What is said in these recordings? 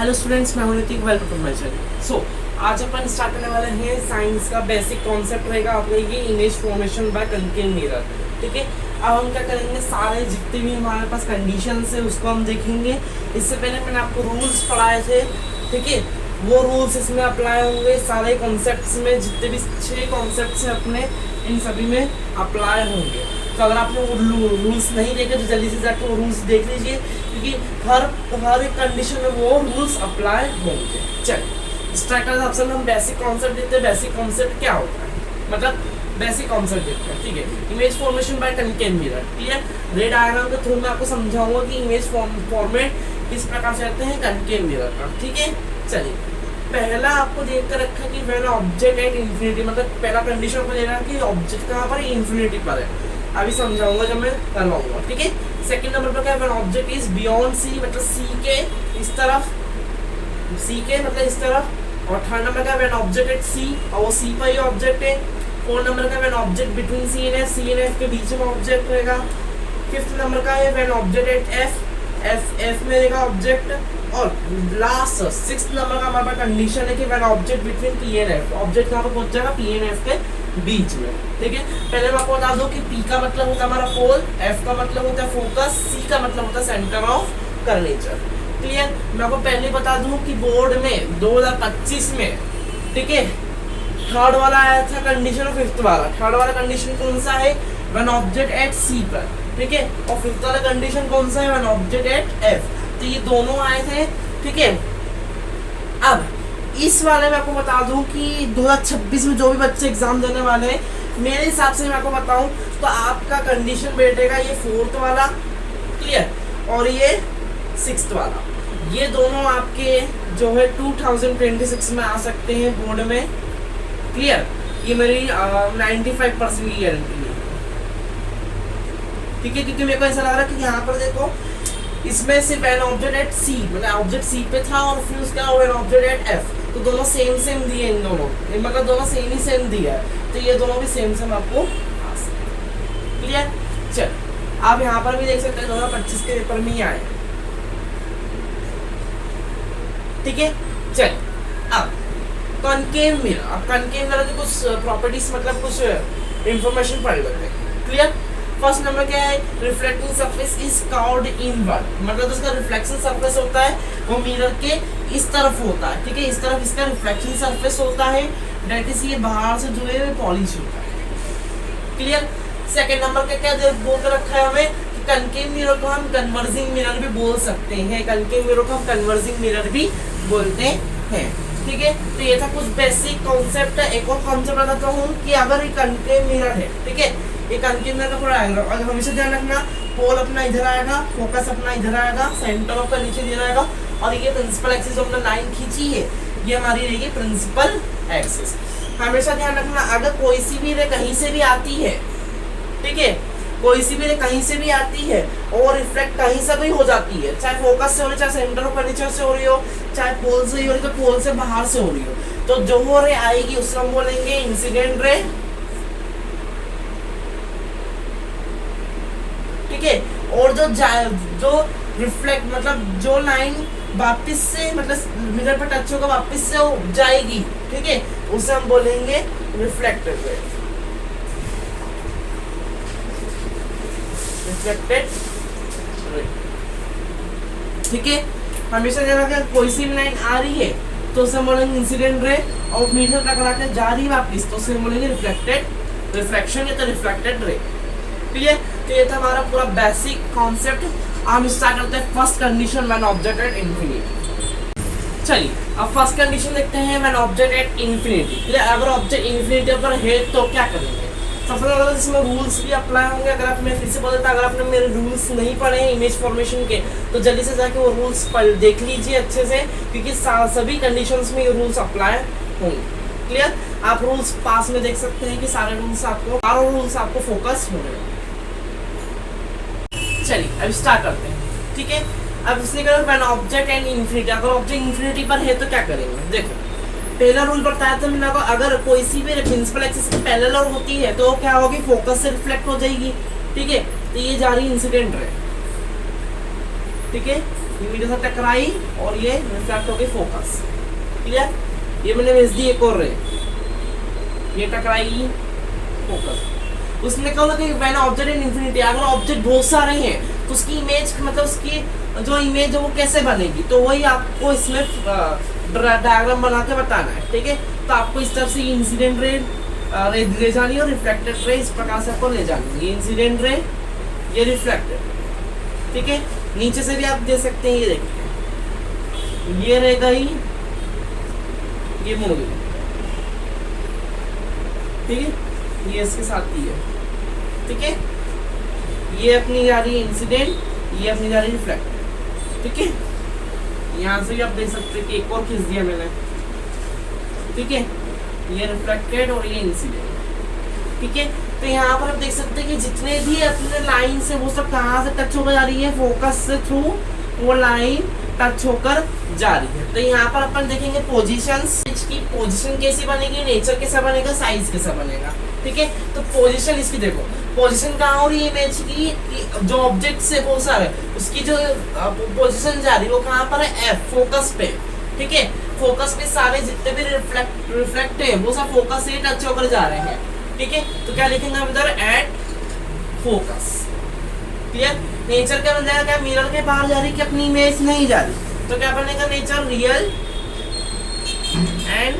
Hello students, मैं हूं Hrithik. Welcome to my channel. So आज अपन स्टार्ट करने वाले हैं साइंस का बेसिक कॉन्सेप्ट रहेगा अपने ये image formation by concave mirror. ठीक है, अब हम क्या करेंगे, सारे जितने भी हमारे पास कंडीशंस है उसको हम देखेंगे। इससे पहले मैंने आपको रूल्स पढ़ाए थे, ठीक है, वो रूल्स इसमें अप्लाई होंगे। सारे कॉन्सेप्ट्स में जितने भी 6 कॉन्सेप्ट्स हैं अपने, इन सभी में अप्लाई होंगे। तो अगर आपने वो रूल्स नहीं देखे तो जल्दी से जाकर वो रूल्स देख लीजिए, क्योंकि हर एक कंडीशन में वो रूल्स अप्लाई होंगे। चलिए स्टार्ट करते हैं। सबसे हम बेसिक कॉन्सेप्ट देखते हैं। बेसिक कॉन्सेप्ट क्या होता है, मतलब बेसिक कॉन्सेप्ट देखते हैं। ठीक है, image formation by concave mirror. Clear, रे डायग्राम के थ्रू मैं आपको समझाऊंगा कि इमेज फॉर्मेट किस प्रकार से करते हैं कनकेव मिरर का। ठीक है, चलिए पहला आपको देख कर रखा कि व्हेन ऑब्जेक्ट एट इंफिनिटी, मतलब पहला कंडीशन को देना कि ऑब्जेक्ट कहाँ पर इंफिनिटी पर है। अभी समझाऊंगा जब मैं करवाऊंगा। ठीक है, सेकंड नंबर पर क्या है, when object is beyond C, मतलब सी के इस तरफ, सी के मतलब इस तरफ। और थर्ड नंबर का व्हेन ऑब्जेक्ट एट सी, और वो सी पर ही ऑब्जेक्ट है। फोर्थ नंबर का when object between C and F, C and F के बीच में ऑब्जेक्ट रहेगा। फिफ्थ नंबर का है when object at F, F में रहेगा ऑब्जेक्ट। और लास्ट सिक्स्थ नंबर का हमारे पास कंडीशन है कि when object between P and F, object कहाँ पर पहुंच जाएगा, पी एंड एफ के बीच में। ठीक है, पहले मैं आपको बता दूं कि पी का मतलब होता है हमारा पोल, एफ का मतलब होता है फोकस, सी का मतलब होता है सेंटर ऑफ कर्वेचर। क्लियर, मैं आपको पहले बता दूं कि बोर्ड में 2025 में, ठीक है, थर्ड वाला आया था कंडीशन और फिफ्थ वाला। थर्ड वाला कंडीशन कौन सा है, व्हेन ऑब्जेक्ट एट सी पर, ठीक है, और फिफ्थ वाला कंडीशन कौन सा है, व्हेन ऑब्जेक्ट एट एफ। तो ये दोनों आए थे। ठीक है, अब इस वाले में आपको बता दूं कि 2026 में जो भी बच्चे एग्जाम देने वाले हैं, मेरे हिसाब से मैं आपको बताऊं तो आपका कंडीशन बैठेगा ये फोर्थ वाला, क्लियर, और ये सिक्स्थ वाला। ये दोनों आपके जो है 2026 में आ सकते हैं बोर्ड में। क्लियर, ये मेरी 95% की गारंटी है। ठीक है, क्योंकि मेरे को ऐसा लग रहा है कि यहाँ पर देखो, इसमें सिर्फ एन ऑब्जेक्ट एट सी, मतलब ऑब्जेक्ट सी पे था और फिर उसका एन ऑब्जेक्ट एट एफ, तो दोनों सेम दिए इन दोनों, मतलब दोनों सेम दिया है, तो ये दोनों भी सेम आपको आ सकते हैं। क्लियर, चल आप यहाँ पर भी देख सकते हैं 2025 के पेपर में ही आए। ठीक है, चल अब कनकेव मिरर, अब कनकेव मिरर की कुछ प्रॉपर्टीज, मतलब कुछ इंफॉर्मेशन पढ़ लेते हैं। क्लियर, फर्स्ट नंबर क्या है, reflecting surface is curved inward, मतलब उसका रिफ्लेक्शन सरफेस होता है वो मिरर के इस तरफ होता है। ठीक है, इस तरफ इसका रिफ्लेक्शन सरफेस होता है, दैट इज ये बाहर से जो है पॉलिश होता है। क्लियर, सेकंड नंबर का क्या बोल कर रखा है हमें कि कनकेव मिरर को हम कन्वर्जिंग मिरर भी बोल सकते हैं। कनकेव मिरर को हम कन्वर्जिंग मिरर भी बोलते हैं। ठीक है, तो ये था कुछ बेसिक कॉन्सेप्ट है। एक और कॉन्सेप्ट बताता हूँ कि अगर ये कनकेव मिरर है, ठीक है, ये कनकेव मिरर का पूरा एंगल, और हमेशा ध्यान रखना पोल अपना इधर आएगा, फोकस अपना इधर आएगा, सेंटर ऑफ का नीचे दिया रहेगा, और ये प्रिंसिपल एक्सिस जो हमने लाइन खींची है ये हमारी रहेगी प्रिंसिपल एक्सिस। हमेशा ध्यान रखना अगर कोई सी भी रे कहीं से भी आती है, ठीक है, कोई सी भी रे कहीं से भी आती है और रिफ्लेक्ट कहीं से भी हो जाती है, चाहे फोकस से हो रही, चाहे सेंटर ऑफ कर्वेचर से हो रही हो, चाहे पोल से हो रही, तो पोल से बाहर से हो रही हो, तो जो रे आएगी उसको हम बोलेंगे इंसिडेंट रे। ठीक है, और जो रिफ्लेक्ट, मतलब जो लाइन वापस से, मतलब मिरर पर टच होगा वापस से वो जाएगी, ठीक है, उसे हम बोलेंगे रिफ्लेक्टेड रे। रिफ्लेक्टेड रे, ठीक है, हमेशा ध्यान रखना कोई सी भी लाइन आ रही है तो उसे हम बोलेंगे इंसिडेंट रे, और मिरर टकरा के जा रही है वापस तो उसे हम बोलेंगे रिफ्लेक्टेड रिफ्लेक्शन या तो रिफ्लेक्टेड रे। क्लियर, तो ये था हमारा पूरा बेसिक कॉन्सेप्ट। हम स्टार्ट करते हैं first condition, when object at infinity. चलिए अब फर्स्ट कंडीशन देखते हैं, व्हेन ऑब्जेक्ट एट इंफिनिटी। अगर ऑब्जेक्ट इंफिनिटी पर है तो क्या करेंगे। सबसे पहले इसमें रूल्स भी अप्लाई होंगे। अगर आप, मैं फिर से बोलता, अगर आपने मेरे रूल्स नहीं पढ़े हैं इमेज फॉर्मेशन के तो जल्दी से जाके वो रूल्स देख लीजिए अच्छे से, क्योंकि सभी कंडीशंस में ये रूल्स अप्लाई होंगे। क्लियर, आप रूल्स पास में देख सकते हैं कि सारे रूल्स आपको फोकस हो रहे हैं। चलिए अब स्टार्ट करते हैं। ठीक है, अब इसने कहा व्हेन ऑब्जेक्ट एंड इंफिनिटी, अगर ऑब्जेक्ट इंफिनिटी पर है तो क्या करेंगे। देखो पहला रूल बताया था मैंने आपको, अगर कोई सी भी प्रिंसिपल एक्सिस के पैरेलल होती है तो क्या होगी, फोकस से रिफ्लेक्ट हो जाएगी। ठीक है, तो ये जा रही है इंसिडेंट रे। ठीक है, इमेज से टकराई और ये रिफ्लेक्ट हो गई फोकस। क्लियर? ये मैंने भेज दी एक और रे, ये टकराई फोकस। उसने कहा कि व्हेन ऑब्जेक्ट इन इंफिनिटी, अगर ऑब्जेक्ट बहुत सारे हैं तो उसकी इमेज मतलब उसकी जो इमेज है वो कैसे बनेगी, तो वही आपको इसमें डायग्राम बना के बताना है। ठीक है, तो आपको इस तरफ से इंसिडेंट रे ले जानी है और रिफ्लेक्टेड रे इस प्रकार से आपको ले जानी है। ये इंसिडेंट रे, ये रिफ्लेक्टेड। ठीक है, नीचे से भी आप दे सकते हैं, ये देखिए ये रहेगा ही, ये मूवी। ठीक है, ये इसके साथ ही है। ठीक है, ये अपनी जा रही है इंसिडेंट, ये अपनी जा रही है रिफ्लेक्ट। ठीक है, यहाँ से भी आप देख सकते हैं कि एक और खींच दिया मैंने। ठीक है, ये रिफ्लेक्टेड और ये इंसिडेंट। ठीक है, तो यहाँ पर आप देख सकते हैं कि जितने भी अपने लाइन से वो सब कहाँ से टच होकर जा रही है, फोकस से थ्रू वो लाइन टच होकर जा रही है। तो यहाँ पर अपन देखेंगे पोजीशंस की पोजीशन कैसी बनेगी, नेचर कैसा बनेगा, साइज कैसा बनेगा। ठीक है, तो पोजीशन इसकी देखो, पोजीशन कहाँ हो रही है इमेज की, जो ऑब्जेक्ट से वो सारे उसकी जो पोजीशन जा रही है वो कहाँ पर है, एफ, फोकस पे। ठीक है, फोकस पे सारे जितने भी रिफ्लेक्ट है वो सब फोकस से टच होकर जा रहे हैं। ठीक है, तो क्या लिखेंगे हम इधर, एट फोकस। क्लियर? नेचर क्या बन जाएगा, क्या मिरर के बाहर जा रही कि अपनी इमेज नहीं जा रही, तो क्या बनेगा, nature real and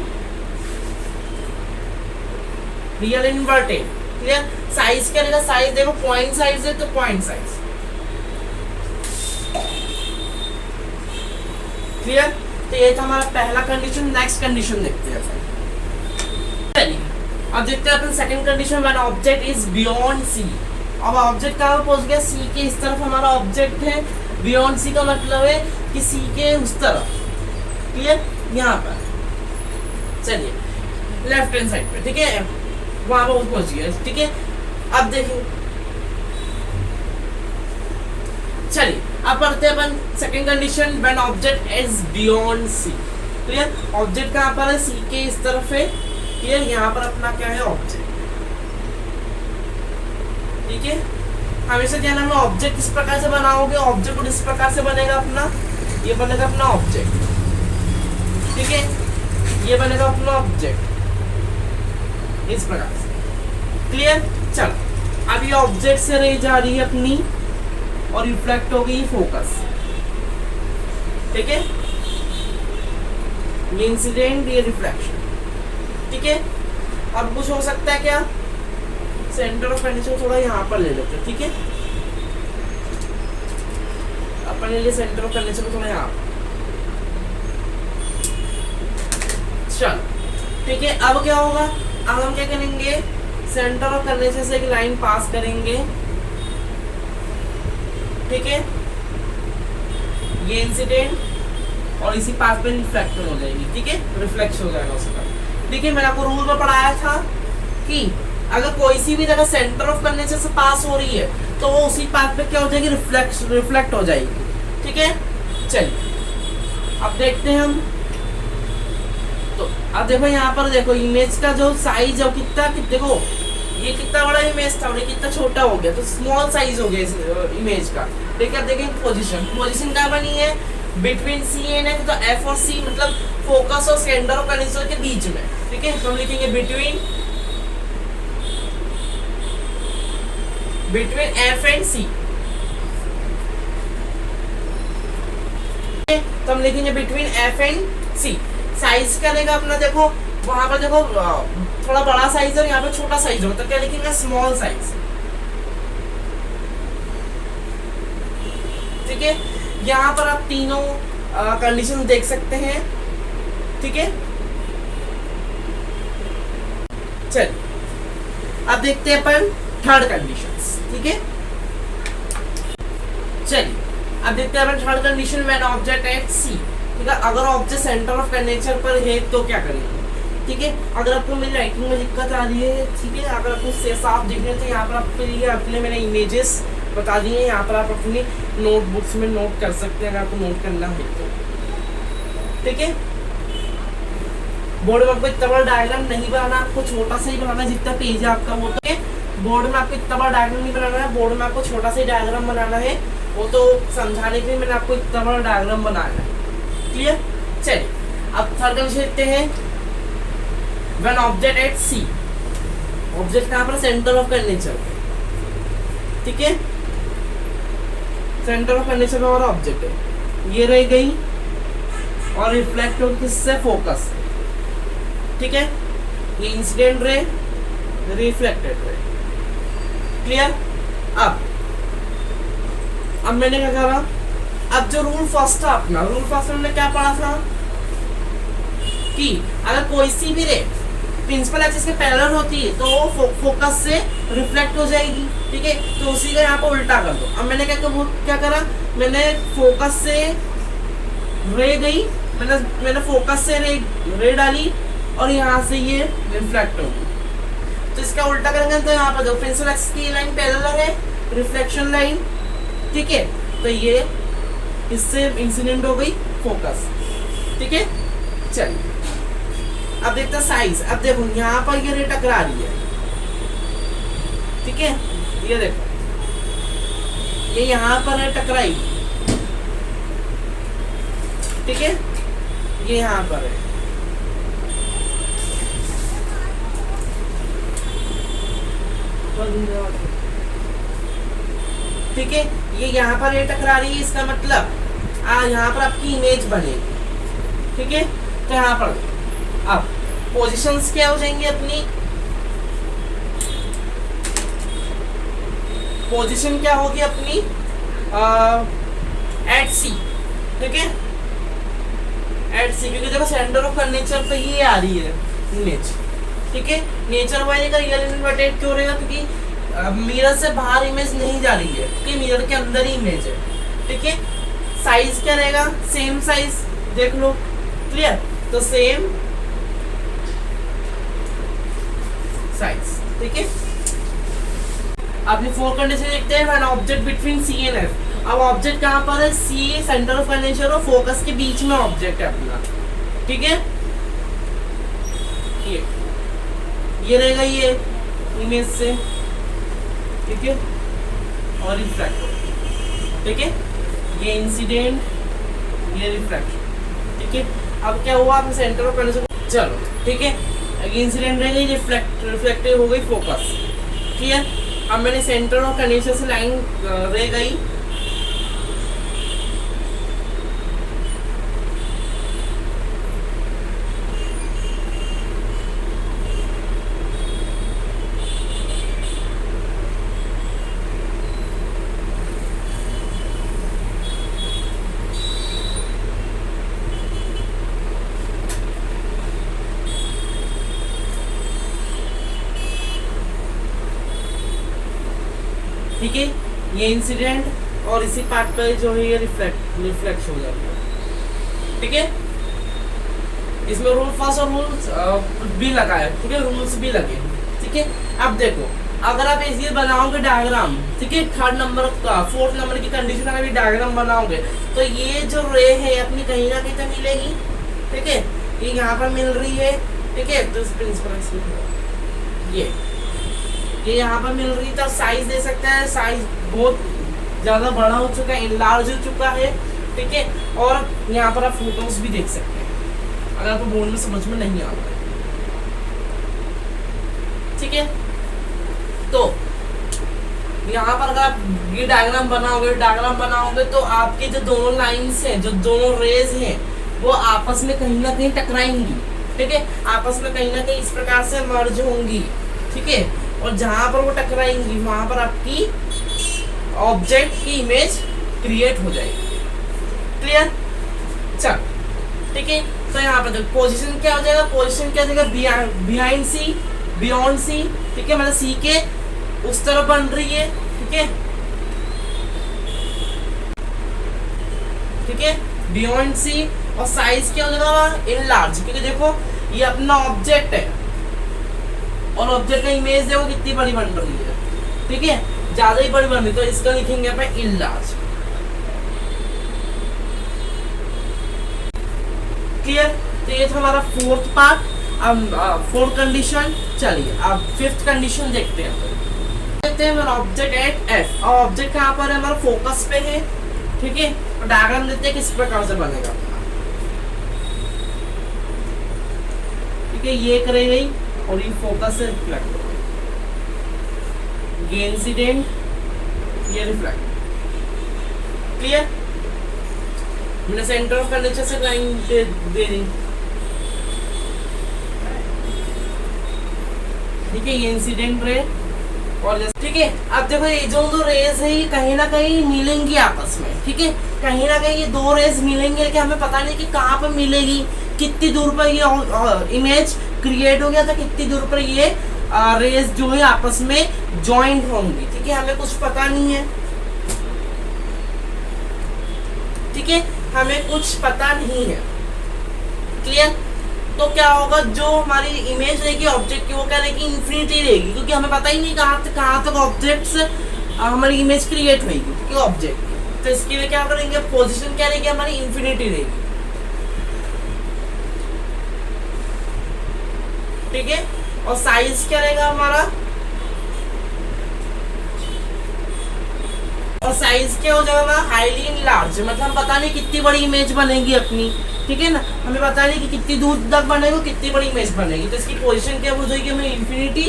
real inverted. Clear? Size क्या रहेगा, साइज देखो पॉइंट साइज है तो पॉइंट साइज। क्लियर? तो ये था हमारा पहला कंडीशन। नेक्स्ट कंडीशन देखते हैं। चलिए अब देखते हैं अपन second condition, when object is beyond C. अब ऑब्जेक्ट कहाँ पहुंच गया, सी के इस तरफ हमारा ऑब्जेक्ट है। बियॉन्ड सी का मतलब है कि सी के उस तरफ। क्लियर? यहाँ पर चलिए लेफ्ट हैंड साइड पे। ठीक है, वहां पर पहुंच गया। ठीक है, अब देखिए, चलिए अब पढ़ते हैं अपन second condition, when object is beyond C. Clear? Object कहाँ पर है, सी के इस तरफ है। क्लियर? यहाँ पर अपना क्या है, ऑब्जेक्ट। ठीक है, हमेशा ध्यान में ऑब्जेक्ट इस प्रकार से बनाओगे, ऑब्जेक्ट इस प्रकार से बनेगा अपना, ये बनेगा अपना ऑब्जेक्ट। ठीक है, ये बनेगा अपना ऑब्जेक्ट इस प्रकार से। क्लियर? चलो अब ये ऑब्जेक्ट से रही जा रही है अपनी और रिफ्लेक्ट हो गई फोकस। ठीक है, ये इंसिडेंट, ये रिफ्लेक्शन। ठीक है, अब कुछ हो सकता है क्या, सेंटर ऑफ कंडीशन थोड़ा यहाँ पर ले लेते हैं। ठीक है, अपन ले सेंटर ऑफ कंडीशन को थोड़ा यहाँ पर। चलो ठीक है, अब क्या होगा, अब हम क्या करेंगे, सेंटर ऑफ कंडीशन से एक लाइन पास करेंगे। ठीक है, ये इंसिडेंट और इसी पास पे रिफ्लेक्शन हो जाएगी। ठीक है, रिफ्लेक्शन हो जाएगा उसका। ठीक है, मैंने आपको रूल में पढ़ाया था कि अगर कोई सी भी जगह सेंटर ऑफ कंडीशन से पास हो रही है तो वो उसी पाथ पे क्या हो जाएगी, रिफ्लेक्ट हो जाएगी। ठीक है, चलिए अब देखते हैं हम। तो अब देखो यहाँ पर देखो इमेज का जो साइज है कितना, देखो ये कितना बड़ा इमेज था और ये कितना छोटा हो गया, तो स्मॉल साइज हो गया इस इमेज का। ठीक है, देखें पोजीशन क्या बनी है, बिटवीन सी एंड एफ, तो एफ और सी मतलब फोकस और सेंटर ऑफ कंडीशन के बीच में। ठीक है, हम लिखेंगे बिटवीन एफ एंड सी। तो हम लिखेंगे between F and C. Size क्या लेगा अपना, देखो वहां पर देखो थोड़ा बड़ा साइज और यहाँ पे छोटा साइज हो, तो क्या लिखेंगे, स्मॉल साइज। ठीक है, यहाँ पर आप तीनों कंडीशन देख सकते हैं। ठीक है, चल अब देखते हैं अपन थर्ड कंडीशंस। ठीक है, चलिए अब देखते हैं अपन third condition, when object at C. ठीक है, अगर ऑब्जेक्ट सेंटर ऑफ कर्वेचर पर है तो क्या करेंगे। ठीक है, अगर आपको मेरी राइटिंग में दिक्कत आ रही है, ठीक है, अगर आपको साफ दिख रहे तो यहाँ पर आपके लिए अपने मैंने इमेजेस बता दी है, यहाँ पर आप अपनी नोटबुक्स में नोट कर सकते हैं अगर आपको नोट करना है तो। ठीक है, बोर्ड में आपको इतना बड़ा डायग्राम नहीं बनाना, आपको छोटा सा ही बनाना है, जितना पेज है आपका वो। तो बोर्ड में आपको इतना बड़ा डायग्राम नहीं बनाना है, बोर्ड में आपको छोटा सा ही डायग्राम बनाना है वो तो समझाने के लिए मैंने आपको इतना बड़ा डायग्राम बनाया है। क्लियर? चलिए अब थर्ड कंडीशन देखते हैं। When object at C, object कहाँ पर, सेंटर ऑफ कर्वेचर, ठीक है, सेंटर ऑफ कर्वेचर में हमारा ऑब्जेक्ट है, ये रह गई और रिफ्लेक्ट हो किससे, फोकस, ठीक है, ये incident ray, reflected ray. Clear? अब मैंने क्या करा, अब जो रूल फर्स्ट था अपना, रूल फर्स्ट में क्या पढ़ा था कि अगर कोई सी भी रे प्रिंसिपल एक्सिस के पैरेलल होती है तो फोकस से रिफ्लेक्ट हो जाएगी, ठीक है, तो उसी का यहाँ पर उल्टा कर दो। अब मैंने क्या करा, मैंने फोकस से रे गई, मैंने फोकस से रे डाली और यहाँ से ये रिफ्लेक्ट होगी, तो इसका उल्टा करेंगे तो यहाँ पर जो प्रिंसिपल एक्सिस की लाइन पैरेलल है, रिफ्लेक्शन लाइन, ठीक है, तो ये इससे इंसिडेंट हो गई फोकस, ठीक है। चलिए अब देखते हैं साइज। अब देखो यहाँ पर ये रे टकरा रही है, ठीक है, ये देखो ये यहाँ पर है टकराई, ठीक है, ये यहाँ पर है, ठीक है, ये यहाँ पर ये टकरा रही है, इसका मतलब यहाँ पर आपकी इमेज बनेगी, ठीक है। तो यहाँ पर अब पोजीशंस क्या हो जाएंगी अपनी, पोजीशन क्या होगी अपनी एट सी, ठीक है, एट सी, क्योंकि देखो सेंटर ऑफ कर्वेचर पे ये आ रही है इमेज, ठीक है। नेचर वाइज का रियल इन्वर्टेड क्यों रहेगा, क्योंकि मिरर से बाहर इमेज नहीं जा रही है, क्योंकि मिरर के अंदर ही इमेज है, ठीक है। साइज क्या रहेगा, सेम साइज, देख लो, क्लियर, तो सेम साइज, ठीक है। अपनी फोर कंडीशन देखते हैं। When object between C and F, अब ऑब्जेक्ट कहाँ पर है, सी सेंटर ऑफ कर्वेचर और फोकस के बीच में ऑब्जेक्ट है अपना, ठीक है, ये रहेगा ये इमेज से, ठीक है, और रिफ्लेक्ट, ठीक है, ये इंसिडेंट, ये रिफ्लेक्शन, ठीक है। अब क्या हुआ, आपने सेंटर ऑफ कर्वेचर, चलो ठीक है, इंसिडेंट रह गई, रिफ्लेक्टिव हो गई फोकस, क्लियर। अब मैंने सेंटर ऑफ कर्वेचर से लाइन रह गई, ठीक है, ये इंसिडेंट और इसी पार्ट पर जो है ये रिफ्लेक्ट हो जाता है, ठीक है। इसमें रूल फर्स्ट और रूल्स भी लगा है, ठीक है, रूल्स भी लगे, ठीक है। अब देखो अगर आप ऐसे बनाओगे डायग्राम, ठीक है, थर्ड नंबर का फोर्थ नंबर की कंडीशन का भी डायग्राम बनाओगे तो ये जो रे है अपनी कहीं ना कहीं तो मिलेगी, ठीक है, ये यहाँ पर मिल रही है, ठीक है, तो प्रिंसिपल ये यहाँ पर मिल रही, तो साइज दे सकते हैं, साइज बहुत ज़्यादा बड़ा हो चुका है, इनलार्ज हो चुका है, ठीक है। और यहाँ पर आप फोटोज भी देख सकते हैं अगर आपको बोर्ड में समझ में नहीं आ रहा है, ठीक है। तो यहाँ पर अगर आप ये डायग्राम बनाओगे तो आपके जो दोनों लाइन्स हैं, जो दोनों रेज हैं, वो आपस में कहीं ना कहीं टकराएंगी, ठीक है, आपस में कहीं ना कहीं इस प्रकार से मर्ज होंगी, ठीक है। और जहां पर वो टकराएंगी वहां पर आपकी ऑब्जेक्ट की इमेज क्रिएट हो जाएगी, क्लियर। चल ठीक है, तो यहाँ पर पोजीशन क्या हो जाएगा, पोजीशन क्या हो जाएगा, बिहाइंड सी, बियॉन्ड सी, ठीक है, मतलब सी के उस तरफ बन रही है, ठीक है, ठीक है, बियॉन्ड सी। और साइज क्या हो जाएगा, इन लार्ज, क्योंकि देखो ये अपना ऑब्जेक्ट है और ऑब्जेक्ट का इमेज देखो कितनी बड़ी बन रही है, ठीक है, ज्यादा ही बड़ी बन रही, तो इसका लिखेंगे अपन इन लार्ज, क्लियर। तो ये था हमारा फोर्थ पार्ट। अब फोर्थ कंडीशन, चलिए अब फिफ्थ कंडीशन देखते हैं। देखते हैं ऑब्जेक्ट एट एफ, और ऑब्जेक्ट कहाँ पर है, हमारा फोकस पे है, ठीक है। और डायग्राम देखते हैं किस प्रकार से बनेगा, ठीक है। ये करे गई और ये फोकस से रिफ्लेक्ट होगा, ये इंसिडेंट, ये रिफ्लेक्ट, क्लियर। मैंने सेंटर ऑफ कर्वेचर से लाइन दे दी, ठीक है। ये इंसिडेंट रे और ठीक है। अब देखो ये जो दो रेज है ये कहीं ना कहीं मिलेंगी आपस में, ठीक है। कहीं ना कहीं ये दो रेज मिलेंगे, लेकिन हमें पता नहीं कि कहाँ पर मिलेगी, कितनी दूर पर ये इमेज क्रिएट हो गया था, कितनी दूर पर ये रेज जो है आपस में ज्वाइंट होंगी, ठीक है। हमें कुछ पता नहीं है, ठीक है, हमें कुछ पता नहीं है, क्लियर। तो क्या होगा, जो हमारी इमेज रहेगी ऑब्जेक्ट की वो क्या रहेगी, इन्फिनिटी रहेगी, क्योंकि हमें पता ही नहीं कहाँ तक ऑब्जेक्ट्स हमारी इमेज क्रिएट होगी, क्योंकि ऑब्जेक्ट। तो इसके लिए क्या करेंगे, पोजीशन क्या रहेगी हमारी, इन्फिनिटी रहेगी, ठीक है। और साइज क्या रहेगा हमारा, और साइज क्या हो जाएगा, हाईली इनलार्ज, मतलब हम पता नहीं कितनी बड़ी इमेज बनेगी अपनी, ठीक है ना। हमें पता नहीं कि कितनी दूर तक बनेगी, कितनी बड़ी इमेज बनेगी। तो इसकी पोजीशन क्या हो जाएगी हमें, इंफिनिटी,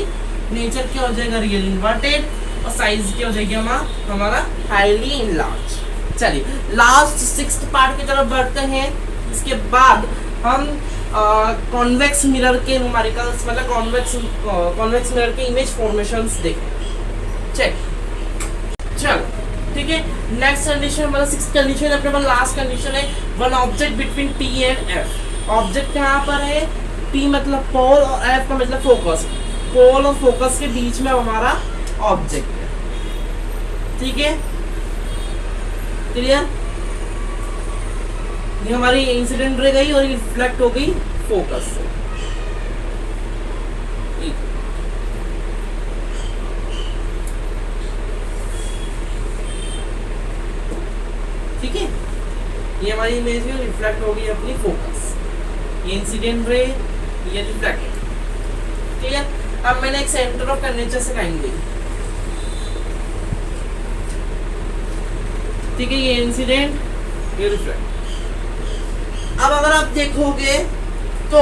नेचर क्या हो जाएगा, रियल इन्वर्टेड, और साइज क्या हो जाएगी हमारा हाईली इनलार्ज। चलिए लास्ट 6th पार्ट की तरफ बढ़ते हैं। इसके बाद हम कॉन्वेक्स मिरर के न्यूमेरिकल्स, मतलब कॉन्वेक्स मिरर के इमेज फॉर्मेशंस देखें, चल ठीक है। नेक्स्ट कंडीशन मतलब 6th कंडीशन अपने पास लास्ट कंडीशन है, one object between P and F। Object कहाँ पर है, P मतलब पोल और F का मतलब फोकस, पोल और फोकस के बीच में हमारा ऑब्जेक्ट है, ठीक है, क्लियर। ये हमारी इंसिडेंट रह गई और रिफ्लेक्ट हो गई फोकस से, ठीक है। ये हमारी इमेज में रिफ्लेक्ट होगी अपनी फोकस, ये इंसिडेंट रे, ये रिफ्लेक्ट, ठीक है। अब मैंने एक सेंटर ऑफ कर्वेचर से लाइन दी, ठीक है, ये इंसिडेंट, ये रिफ्लेक्ट। अब अगर आप देखोगे तो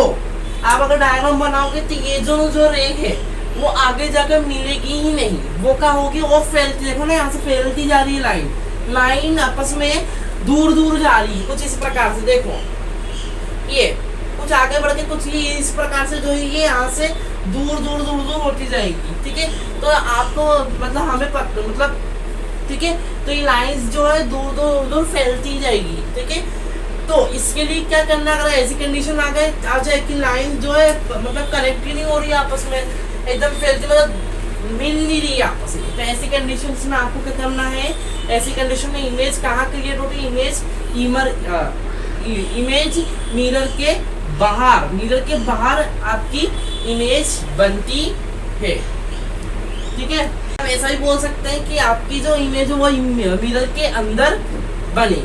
आप अगर डायग्राम बनाओगे तो ये जो रे है वो आगे जाकर मिलेगी ही नहीं, वो क्या होगी, वो फैलती, देखो ना यहाँ से फैलती जा रही है लाइन आपस में दूर दूर जा रही है, कुछ इस प्रकार से। देखो ये कुछ आगे बढ़ के कुछ ये इस प्रकार से जो है ये यहाँ से दूर दूर दूर दूर होती जाएगी, ठीक है। तो आपको मतलब हमें मतलब ठीक है, तो ये लाइंस जो है दूर दूर दूर फैलती जाएगी, ठीक है। तो इसके लिए क्या करना, अगर ऐसी कंडीशन आ जाए कि लाइन जो है मतलब कनेक्ट ही नहीं हो रही आपस में, एकदम फैलती, मतलब मिल नहीं रही आपस में, तो ऐसी कंडीशंस में आपको क्या करना है, ऐसी कंडीशन में इमेज कहाँ क्रिएट होती है, इमेज मिरर के बाहर आपकी इमेज बनती है, ठीक है। हम ऐसा भी बोल सकते हैं कि आपकी जो इमेज है वो मिरर के अंदर बने,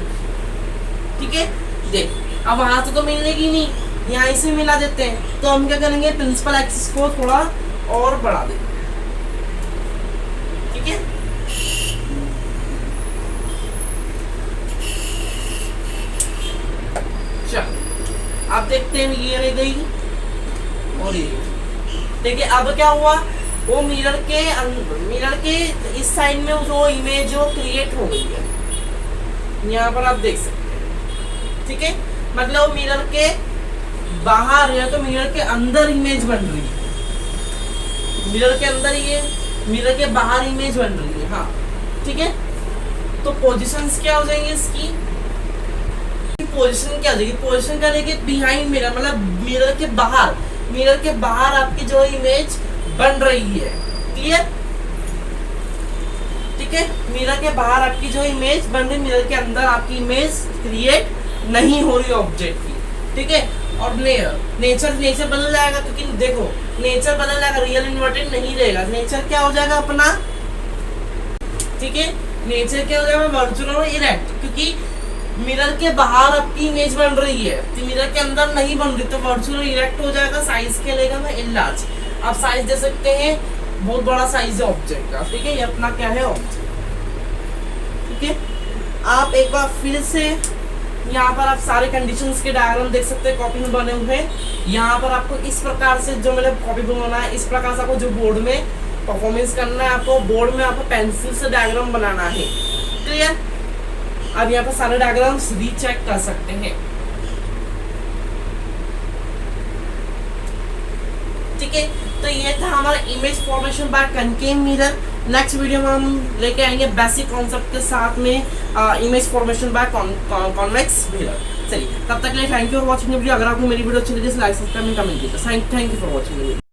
ठीक है। देख अब वहां से तो मिलेगी नहीं, यहाँ इसे मिला देते हैं, तो हम क्या करेंगे, प्रिंसिपल एक्सिस को थोड़ा और बढ़ा देंगे, ठीक है। चल अब देखते हैं, ये रह गई और ये देखिए। अब क्या हुआ, वो मिरर के इस साइड में जो इमेज जो क्रिएट हो गई है, यहाँ पर आप देख सकते हैं, ठीक है। मतलब मिरर के बाहर या तो मिरर के अंदर इमेज बन रही है, मिरर के अंदर ये, मिरर के बाहर इमेज बन रही है, हाँ, ठीक है। तो पोजीशंस क्या हो जाएंगी इसकी, पोजीशन क्या हो जाएगी, पोजीशन क्या रहेगी, बिहाइंड मिरर, मतलब मिरर के बाहर आपकी जो इमेज बन रही है, क्लियर, ठीक है। मिरर के बाहर आपकी जो इमेज बन रही है, मिरर के अंदर आपकी इमेज क्रिएट नहीं हो रही ऑब्जेक्ट की, ठीक है। और नेचर बदल जाएगा, क्योंकि देखो नेचर बदल जाएगा, रियल इन्वर्टेड नहीं रहेगा, नेचर क्या हो जाएगा अपना, ठीक है। नेचर क्या हो जाएगा, वर्चुअल और इरेक्ट, क्योंकि मिरर के बाहर आपकी इमेज बन रही है, तो मिरर के अंदर नहीं बन रही, तो वर्चुअल इरेक्ट हो जाएगा। साइज क्या लेगा, मैं इनलार्ज। आप साइज दे सकते हैं बहुत बड़ा साइज है ऑब्जेक्ट का, ठीक है, ये अपना क्या है ऑब्जेक्ट, ठीक है। आप एक बार फिर से यहाँ पर आप सारे कंडीशंस के डायग्राम देख सकते हैं कॉपी में बने हुए। यहाँ पर आपको इस प्रकार से जो मैंने कॉपी बनाना है, इस प्रकार से आपको जो बोर्ड में परफॉर्मेंस करना है, आपको बोर्ड में आपको पेंसिल से डायग्राम बनाना है, क्लियर। अब यहाँ पर सारे डायग्राम्स रीचेक कर सकते हैं, ठीक है। तो ये था हमारा image formation by concave mirror. Next video में हम लेके आएंगे बेसिक कॉन्सेप्ट के साथ में image formation by convex mirror. चलिए, तब तक के लिए thank you for watching video. अगर आपको मेरी वीडियो अच्छी लगी तो लाइक सब्सक्राइब कमेंट कीजिए। Thank you for watching video.